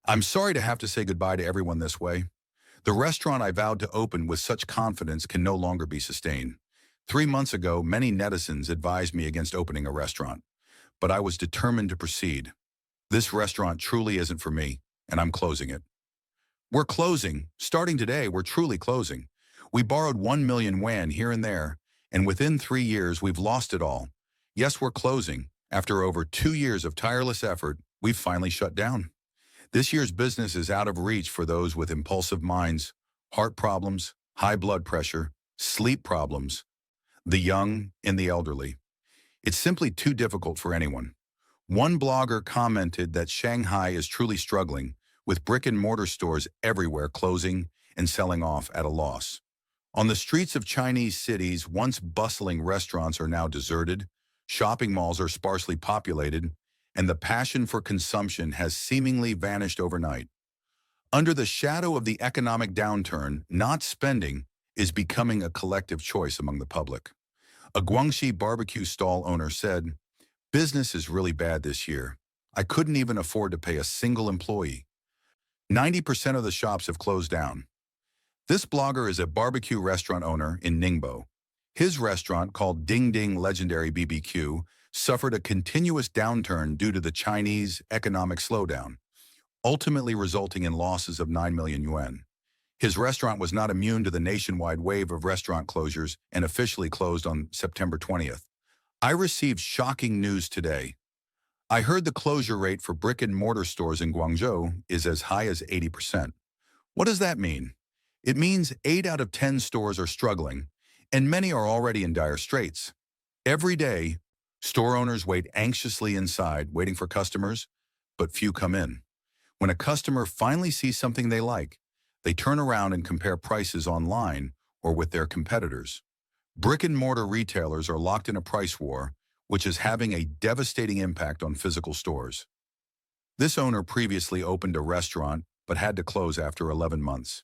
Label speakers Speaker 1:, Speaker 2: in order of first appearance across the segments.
Speaker 1: I'm sorry to have to say goodbye to everyone this way. The restaurant I vowed to open with such confidence can no longer be sustained. 3 months ago, many netizens advised me against opening a restaurant, but I was determined to proceed. This restaurant truly isn't for me, and I'm closing it. We're closing. Starting today, we're truly closing. We borrowed 1 million yuan here and there, and within 3 years, we've lost it all. Yes, we're closing. After over 2 years of tireless effort, we've finally shut down. This year's business is out of reach for those with impulsive minds, heart problems, high blood pressure, sleep problems, the young and the elderly. It's simply too difficult for anyone. One blogger commented that Shanghai is truly struggling, with brick-and-mortar stores everywhere closing and selling off at a loss. On the streets of Chinese cities, once bustling restaurants are now deserted, shopping malls are sparsely populated, and the passion for consumption has seemingly vanished overnight. Under the shadow of the economic downturn, not spending is becoming a collective choice among the public. A Guangzhou barbecue stall owner said, "Business is really bad this year. I couldn't even afford to pay a single employee. 90% of the shops have closed down." This blogger is a barbecue restaurant owner in Ningbo. His restaurant, called Ding Ding Legendary BBQ, suffered a continuous downturn due to the Chinese economic slowdown, ultimately resulting in losses of 9 million yuan. His restaurant was not immune to the nationwide wave of restaurant closures and officially closed on September 20th. I received shocking news today. I heard the closure rate for brick-and-mortar stores in Guangzhou is as high as 80%. What does that mean? It means 8 out of 10 stores are struggling, and many are already in dire straits. Every day, store owners wait anxiously inside, waiting for customers, but few come in. When a customer finally sees something they like, they turn around and compare prices online or with their competitors. Brick-and-mortar retailers are locked in a price war, which is having a devastating impact on physical stores. This owner previously opened a restaurant but had to close after 11 months.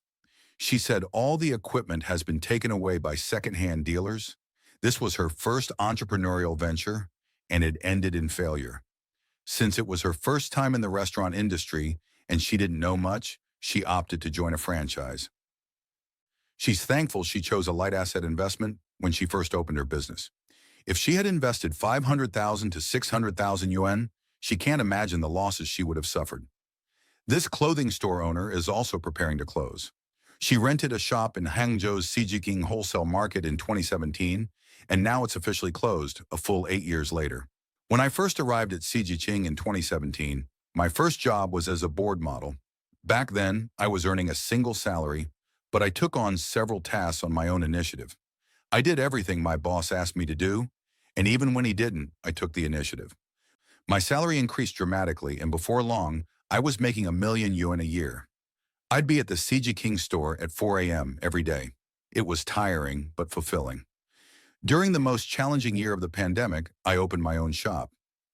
Speaker 1: She said all the equipment has been taken away by second-hand dealers. This was her first entrepreneurial venture, and it ended in failure. Since it was her first time in the restaurant industry and she didn't know much, she opted to join a franchise. She's thankful she chose a light asset investment when she first opened her business. If she had invested 500,000 to 600,000 yuan, she can't imagine the losses she would have suffered. This clothing store owner is also preparing to close. She rented a shop in Hangzhou's Sijiking wholesale market in 2017, and now it's officially closed, a full 8 years later. When I first arrived at Sijiking in 2017, my first job was as a board model. Back then, I was earning a single salary, but I took on several tasks on my own initiative. I did everything my boss asked me to do, and even when he didn't, I took the initiative. My salary increased dramatically, and before long, I was making 1 million yuan a year. I'd be at the CG King store at 4 a.m. every day. It was tiring, but fulfilling. During the most challenging year of the pandemic, I opened my own shop.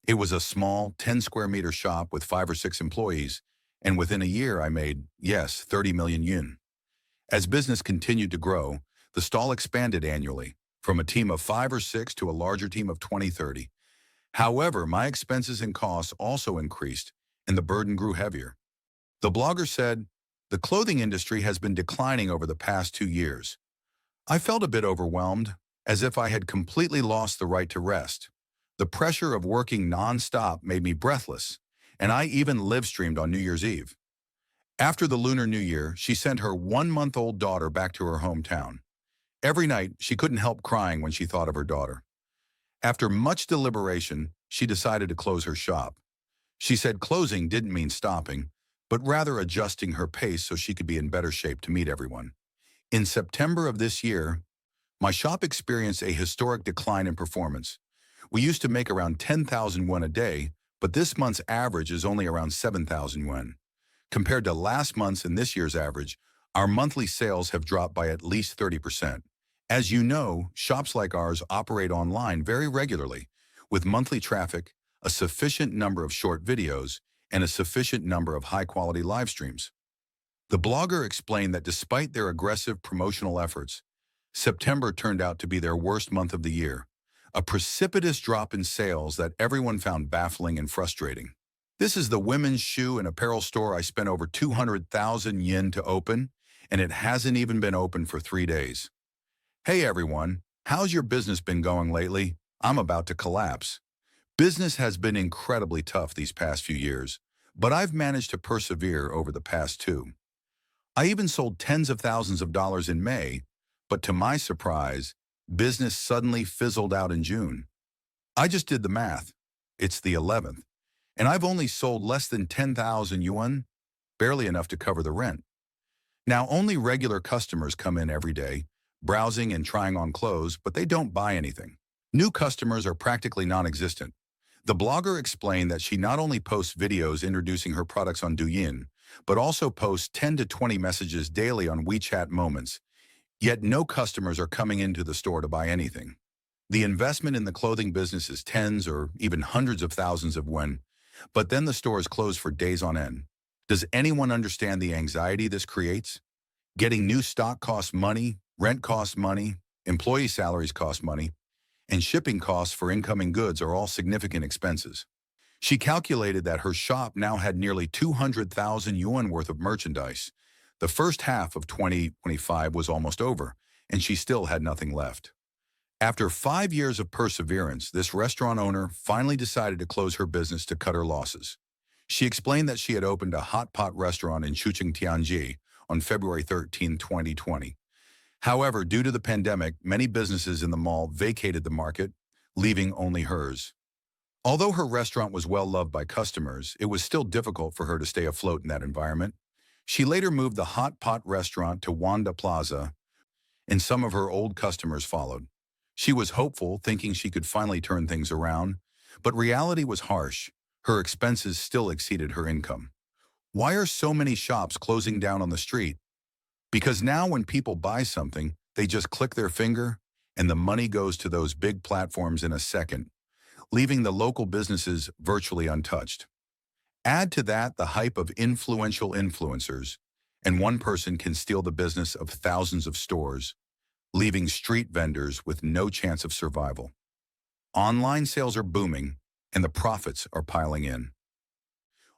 Speaker 1: It was a small, 10-square-meter shop with 5 or 6 employees, and within a year I made, yes, 30 million yuan. As business continued to grow, the stall expanded annually, from a team of 5 or 6 to a larger team of 20-30. However, my expenses and costs also increased, and the burden grew heavier. The blogger said, "The clothing industry has been declining over the past 2 years. I felt a bit overwhelmed, as if I had completely lost the right to rest. The pressure of working non-stop made me breathless, and I even live-streamed on New Year's Eve." After the Lunar New Year, she sent her 1-month-old daughter back to her hometown. Every night, she couldn't help crying when she thought of her daughter. After much deliberation, she decided to close her shop. She said closing didn't mean stopping, but rather adjusting her pace so she could be in better shape to meet everyone. In September of this year, my shop experienced a historic decline in performance. We used to make around 10,000 yuan a day, but this month's average is only around 7,000 yuan. Compared to last month's and this year's average, our monthly sales have dropped by at least 30%. As you know, shops like ours operate online very regularly, with monthly traffic, a sufficient number of short videos, and a sufficient number of high-quality live streams. The blogger explained that despite their aggressive promotional efforts, September turned out to be their worst month of the year, a precipitous drop in sales that everyone found baffling and frustrating. This is the women's shoe and apparel store I spent over 200,000 yen to open, and it hasn't even been open for 3 days. Hey everyone, how's your business been going lately? I'm about to collapse. Business has been incredibly tough these past few years, but I've managed to persevere over the past two. I even sold tens of thousands of dollars in May, but to my surprise, business suddenly fizzled out in June. I just did the math. It's the 11th, and I've only sold less than 10,000 yuan, barely enough to cover the rent. Now, only regular customers come in every day, browsing and trying on clothes, but they don't buy anything. New customers are practically non-existent. The blogger explained that she not only posts videos introducing her products on Douyin, but also posts 10 to 20 messages daily on WeChat Moments, yet no customers are coming into the store to buy anything. The investment in the clothing business is tens or even hundreds of thousands of yuan, but then the store is closed for days on end. Does anyone understand the anxiety this creates? Getting new stock costs money, rent costs money, employee salaries cost money, and shipping costs for incoming goods are all significant expenses. She calculated that her shop now had nearly 200,000 yuan worth of merchandise. The first half of 2025 was almost over, and she still had nothing left. After 5 years of perseverance, this restaurant owner finally decided to close her business to cut her losses. She explained that she had opened a hot pot restaurant in Shucheng, Tianji on February 13, 2020. However, due to the pandemic, many businesses in the mall vacated the market, leaving only hers. Although her restaurant was well loved by customers, it was still difficult for her to stay afloat in that environment. She later moved the hot pot restaurant to Wanda Plaza, and some of her old customers followed. She was hopeful, thinking she could finally turn things around, but reality was harsh. Her expenses still exceeded her income. Why are so many shops closing down on the street? Because now when people buy something, they just click their finger, and the money goes to those big platforms in a second, leaving the local businesses virtually untouched. Add to that the hype of influential influencers, and one person can steal the business of thousands of stores, leaving street vendors with no chance of survival. Online sales are booming, and the profits are piling in.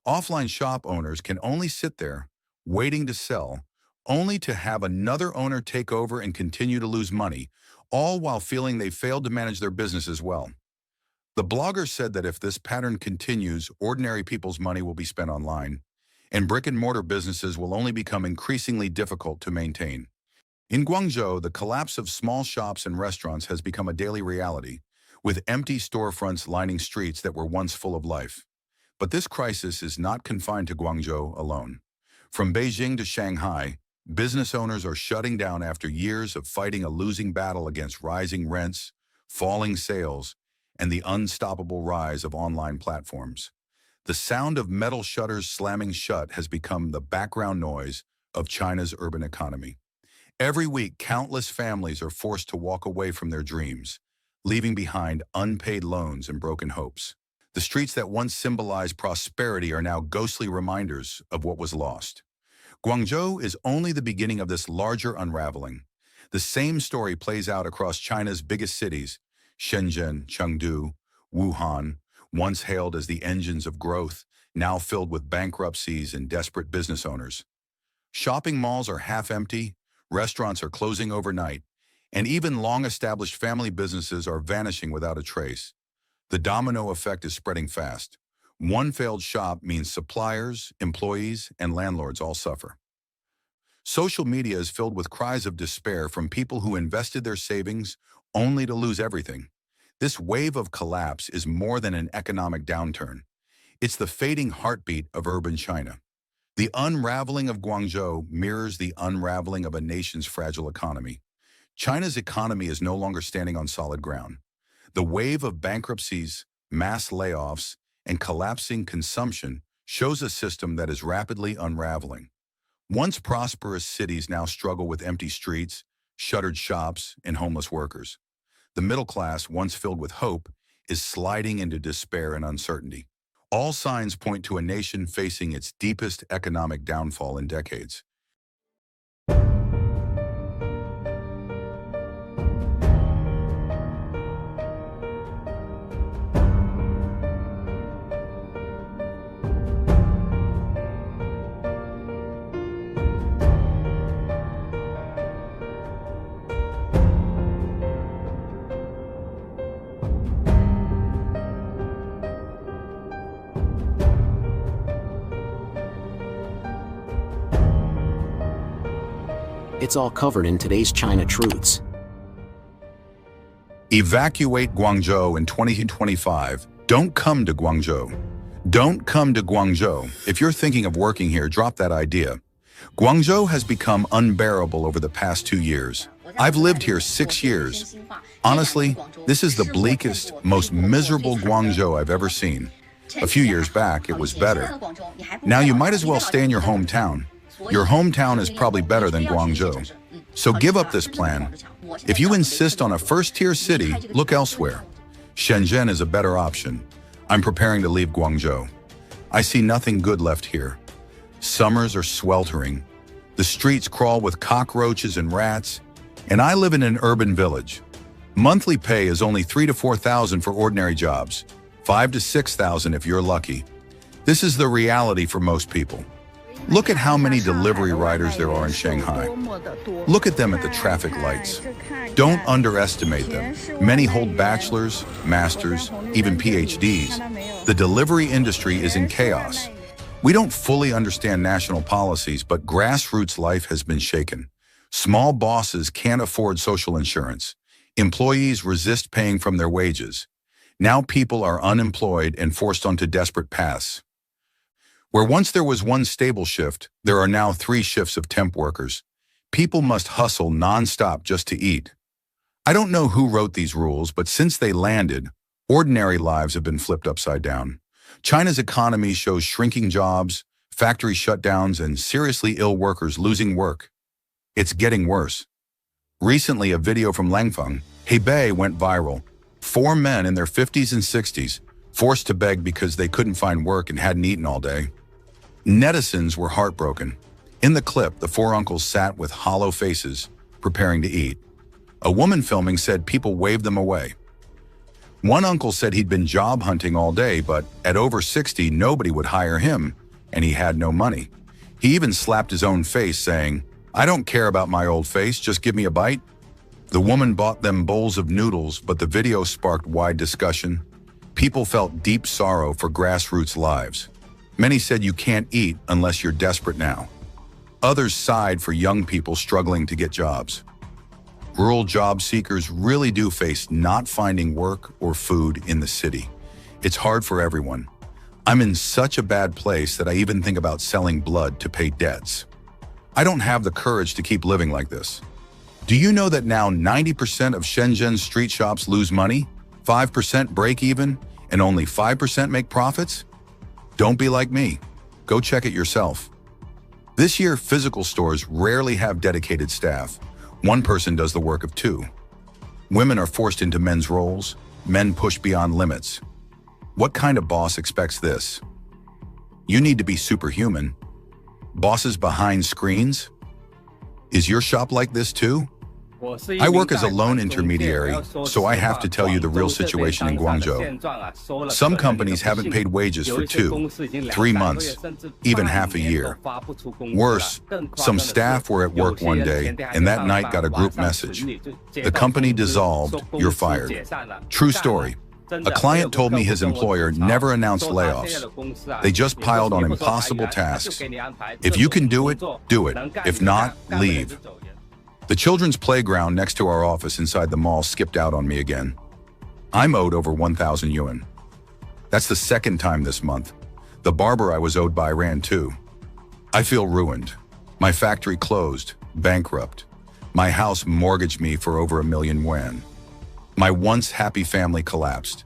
Speaker 1: Offline shop owners can only sit there, waiting to sell, only to have another owner take over and continue to lose money, all while feeling they failed to manage their business as well. The blogger said that if this pattern continues, ordinary people's money will be spent online, and brick-and-mortar businesses will only become increasingly difficult to maintain. In Guangzhou, the collapse of small shops and restaurants has become a daily reality, with empty storefronts lining streets that were once full of life. But this crisis is not confined to Guangzhou alone. From Beijing to Shanghai, business owners are shutting down after years of fighting a losing battle against rising rents, falling sales, and the unstoppable rise of online platforms. The sound of metal shutters slamming shut has become the background noise of China's urban economy. Every week, countless families are forced to walk away from their dreams, leaving behind unpaid loans and broken hopes. The streets that once symbolized prosperity are now ghostly reminders of what was lost. Guangzhou is only the beginning of this larger unraveling. The same story plays out across China's biggest cities, Shenzhen, Chengdu, Wuhan, once hailed as the engines of growth, now filled with bankruptcies and desperate business owners. Shopping malls are half empty, restaurants are closing overnight, and even long-established family businesses are vanishing without a trace. The domino effect is spreading fast. One failed shop means suppliers, employees, and landlords all suffer. Social media is filled with cries of despair from people who invested their savings only to lose everything. This wave of collapse is more than an economic downturn. It's the fading heartbeat of urban China. The unraveling of Guangzhou mirrors the unraveling of a nation's fragile economy. China's economy is no longer standing on solid ground. The wave of bankruptcies, mass layoffs, and collapsing consumption shows a system that is rapidly unraveling. Once prosperous cities now struggle with empty streets, shuttered shops, and homeless workers. The middle class, once filled with hope, is sliding into despair and uncertainty. All signs point to a nation facing its deepest economic downfall in decades.
Speaker 2: It's all covered in today's China Truths.
Speaker 1: Evacuate Guangzhou in 2025. Don't come to Guangzhou. Don't come to Guangzhou. If you're thinking of working here, drop that idea. Guangzhou has become unbearable over the past 2 years. I've lived here 6 years. Honestly, this is the bleakest, most miserable Guangzhou I've ever seen. A few years back, it was better. Now you might as well stay in your hometown. Your hometown is probably better than Guangzhou. So give up this plan. If you insist on a first-tier city, look elsewhere. Shenzhen is a better option. I'm preparing to leave Guangzhou. I see nothing good left here. Summers are sweltering. The streets crawl with cockroaches and rats. And I live in an urban village. Monthly pay is only 3,000 to 4,000 for ordinary jobs, 5,000 to 6,000 if you're lucky. This is the reality for most people. Look at how many delivery riders there are in Shanghai. Look at them at the traffic lights. Don't underestimate them. Many hold bachelor's, master's, even PhDs. The delivery industry is in chaos. We don't fully understand national policies, but grassroots life has been shaken. Small bosses can't afford social insurance. Employees resist paying from their wages. Now people are unemployed and forced onto desperate paths. Where once there was one stable shift, there are now 3 shifts of temp workers. People must hustle non-stop just to eat. I don't know who wrote these rules, but since they landed, ordinary lives have been flipped upside down. China's economy shows shrinking jobs, factory shutdowns, and seriously ill workers losing work. It's getting worse. Recently, a video from Langfeng, Hebei, went viral. 4 men in their 50s and 60s, forced to beg because they couldn't find work and hadn't eaten all day. Netizens were heartbroken. In the clip, the 4 uncles sat with hollow faces, preparing to eat. A woman filming said people waved them away. One uncle said he'd been job hunting all day, but at over 60, nobody would hire him, and he had no money. He even slapped his own face, saying, "I don't care about my old face, just give me a bite." The woman bought them bowls of noodles, but the video sparked wide discussion. People felt deep sorrow for grassroots lives. Many said you can't eat unless you're desperate now. Others sighed for young people struggling to get jobs. Rural job seekers really do face not finding work or food in the city. It's hard for everyone. I'm in such a bad place that I even think about selling blood to pay debts. I don't have the courage to keep living like this. Do you know that now 90% of Shenzhen's street shops lose money, 5% break even, and only 5% make profits? Don't be like me. Go check it yourself. This year, physical stores rarely have dedicated staff. One person does the work of 2. Women are forced into men's roles. Men push beyond limits. What kind of boss expects this? You need to be superhuman. Bosses behind screens? Is your shop like this too? I work as a loan intermediary, so I have to tell you the real situation in Guangzhou. Some companies haven't paid wages for 2, 3 months, even half a year. Worse, some staff were at work one day and that night got a group message. The company dissolved, you're fired. True story. A client told me his employer never announced layoffs. They just piled on impossible tasks. If you can do it, do it. If not, leave. The children's playground next to our office inside the mall skipped out on me again. I'm owed over 1,000 yuan. That's the 2nd time this month. The barber I was owed by ran too. I feel ruined. My factory closed, bankrupt. My house mortgaged me for over 1 million yuan. My once happy family collapsed.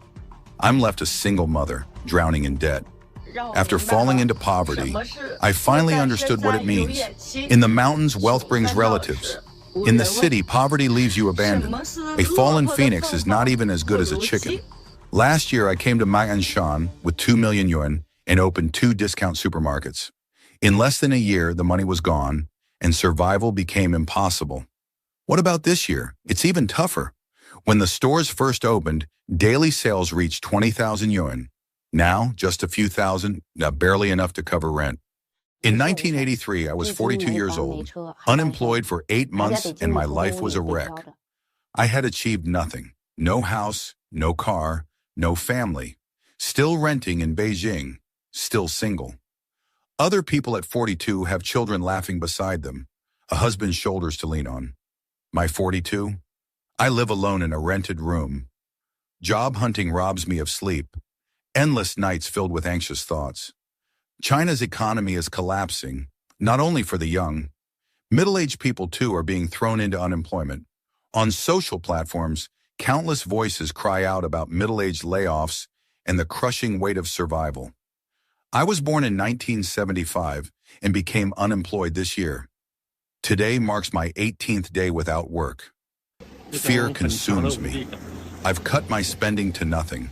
Speaker 1: I'm left a single mother, drowning in debt. After falling into poverty, I finally understood what it means. In the mountains, wealth brings relatives. In the city, poverty leaves you abandoned. A fallen phoenix is not even as good as a chicken. Last year, I came to Ma'anshan with 2 million yuan and opened 2 discount supermarkets. In less than a year, the money was gone, and survival became impossible. What about this year? It's even tougher. When the stores first opened, daily sales reached 20,000 yuan. Now, just a few thousand, barely enough to cover rent. In 1983, I was 42 years old, unemployed for 8 months, and my life was a wreck. I had achieved nothing. No house, no car, no family. Still renting in Beijing, still single. Other people at 42 have children laughing beside them. a husband's shoulders to lean on. My 42? I live alone in a rented room. Job hunting robs me of sleep. Endless nights filled with anxious thoughts. China's economy is collapsing, not only for the young. Middle-aged people, too, are being thrown into unemployment. On social platforms, countless voices cry out about middle-aged layoffs and the crushing weight of survival. I was born in 1975 and became unemployed this year. Today marks my 18th day without work. Fear consumes me. I've cut my spending to nothing,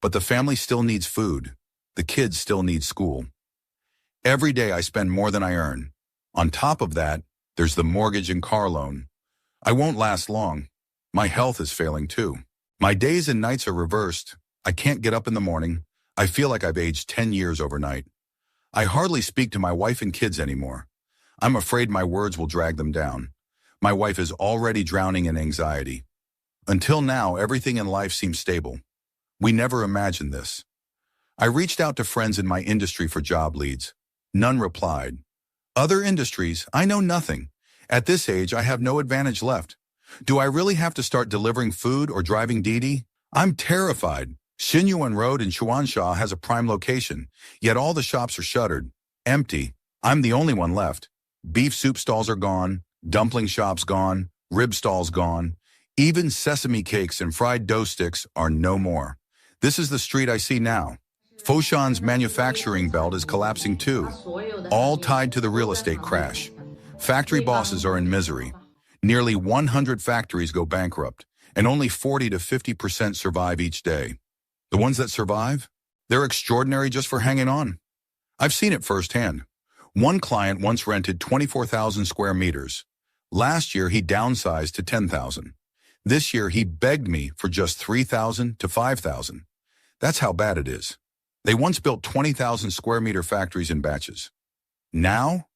Speaker 1: but the family still needs food. The kids still need school. Every day I spend more than I earn. On top of that, there's the mortgage and car loan. I won't last long. My health is failing too. My days and nights are reversed. I can't get up in the morning. I feel like I've aged 10 years overnight. I hardly speak to my wife and kids anymore. I'm afraid my words will drag them down. My wife is already drowning in anxiety. Until now, everything in life seems stable. We never imagined this. I reached out to friends in my industry for job leads. None replied. Other industries, I know nothing. At this age, I have no advantage left. Do I really have to start delivering food or driving Didi? I'm terrified. Xinyuan Road in Chuansha has a prime location, yet all the shops are shuttered, empty. I'm the only one left. Beef soup stalls are gone, dumpling shops gone, rib stalls gone. Even sesame cakes and fried dough sticks are no more. This is the street I see now. Foshan's manufacturing belt is collapsing too, all tied to the real estate crash. Factory bosses are in misery. Nearly 100 factories go bankrupt, and only 40 to 50% survive each day. The ones that survive? They're extraordinary just for hanging on. I've seen it firsthand. One client once rented 24,000 square meters. Last year, he downsized to 10,000. This year, he begged me for just 3,000 to 5,000. That's how bad it is. They once built 20,000 square meter factories in batches. Now,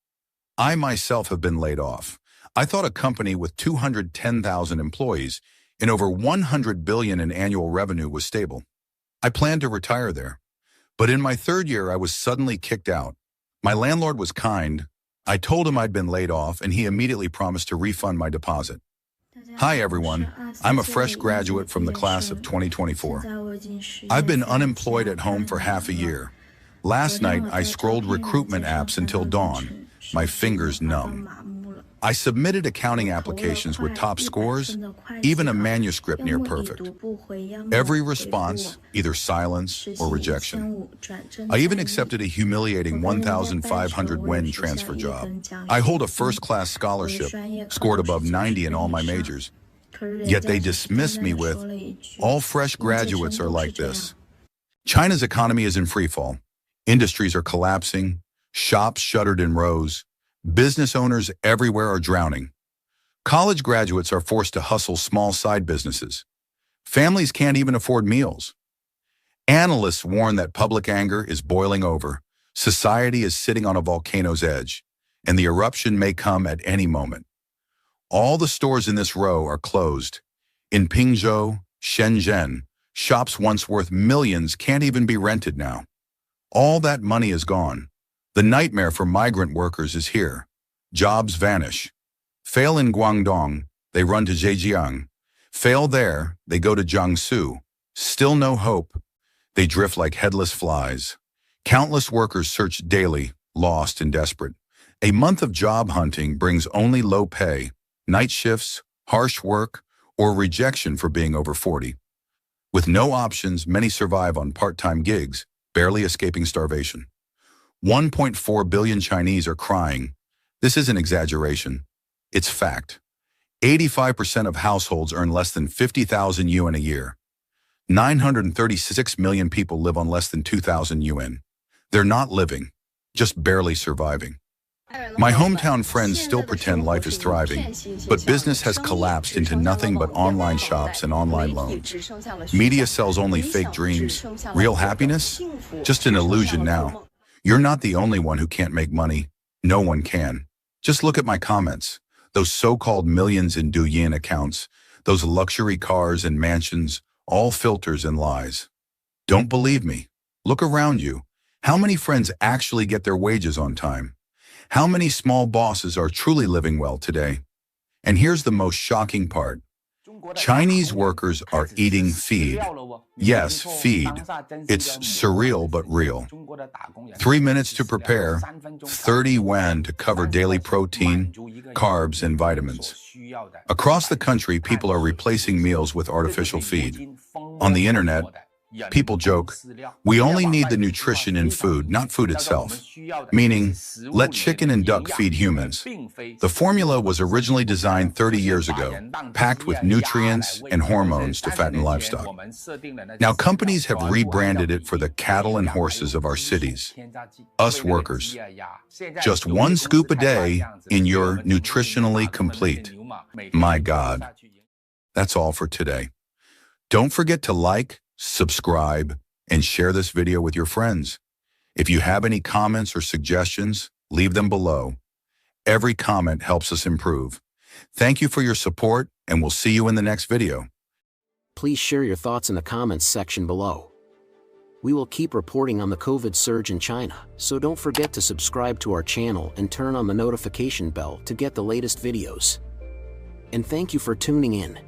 Speaker 1: I myself have been laid off. I thought a company with 210,000 employees and over 100 billion in annual revenue was stable. I planned to retire there. But in my third year, I was suddenly kicked out. My landlord was kind. I told him I'd been laid off, and he immediately promised to refund my deposit. Hi, everyone. I'm a fresh graduate from the class of 2024. I've been unemployed at home for half a year. Last night, I scrolled recruitment apps until dawn, my fingers numb. I submitted accounting applications with top scores, even a manuscript near perfect. Every response, either silence or rejection. I even accepted a humiliating 1,500 yuan transfer job. I hold a first-class scholarship, scored above 90 in all my majors. Yet they dismiss me with, all fresh graduates are like this. China's economy is in freefall. Industries are collapsing, shops shuttered in rows. Business owners everywhere are drowning. College graduates are forced to hustle small side businesses. Families can't even afford meals. Analysts warn that public anger is boiling over. Society is sitting on a volcano's edge, and the eruption may come at any moment. All the stores in this row are closed. In Pingzhou, Shenzhen, shops once worth millions can't even be rented now. All that money is gone. The nightmare for migrant workers is here. Jobs vanish. Fail in Guangdong, they run to Zhejiang. Fail there, they go to Jiangsu. Still no hope. They drift like headless flies. Countless workers search daily, lost and desperate. A month of job hunting brings only low pay, night shifts, harsh work, or rejection for being over 40. With no options, many survive on part-time gigs, barely escaping starvation. 1.4 billion Chinese are crying. This isn't exaggeration. It's fact. 85% of households earn less than 50,000 yuan a year. 936 million people live on less than 2,000 yuan. They're not living, just barely surviving. My hometown friends still pretend life is thriving, but business has collapsed into nothing but online shops and online loans. Media sells only fake dreams. Real happiness? Just an illusion now. You're not the only one who can't make money. No one can. Just look at my comments. Those so-called millions in Douyin accounts, those luxury cars and mansions, all filters and lies. Don't believe me? Look around you. How many friends actually get their wages on time? How many small bosses are truly living well today? And here's the most shocking part. Chinese workers are eating feed. Yes, feed. It's surreal but real. 3 minutes to prepare, 30 yuan to cover daily protein, carbs, and vitamins. Across the country, people are replacing meals with artificial feed. On the internet, people joke, we only need the nutrition in food, not food itself. Meaning, let chicken and duck feed humans. The formula was originally designed 30 years ago, packed with nutrients and hormones to fatten livestock. Now companies have rebranded it for the cattle and horses of our cities. Us workers. Just one scoop a day and you're nutritionally complete. My God. That's all for today. Don't forget to like, subscribe, and share this video with your friends. If you have any comments or suggestions, leave them below. Every comment helps us improve. Thank you for your support, and we'll see you in the next video.
Speaker 2: Please share your thoughts in the comments section below. We will keep reporting on the COVID surge in China, so don't forget to subscribe to our channel and turn on the notification bell to get the latest videos. And thank you for tuning in.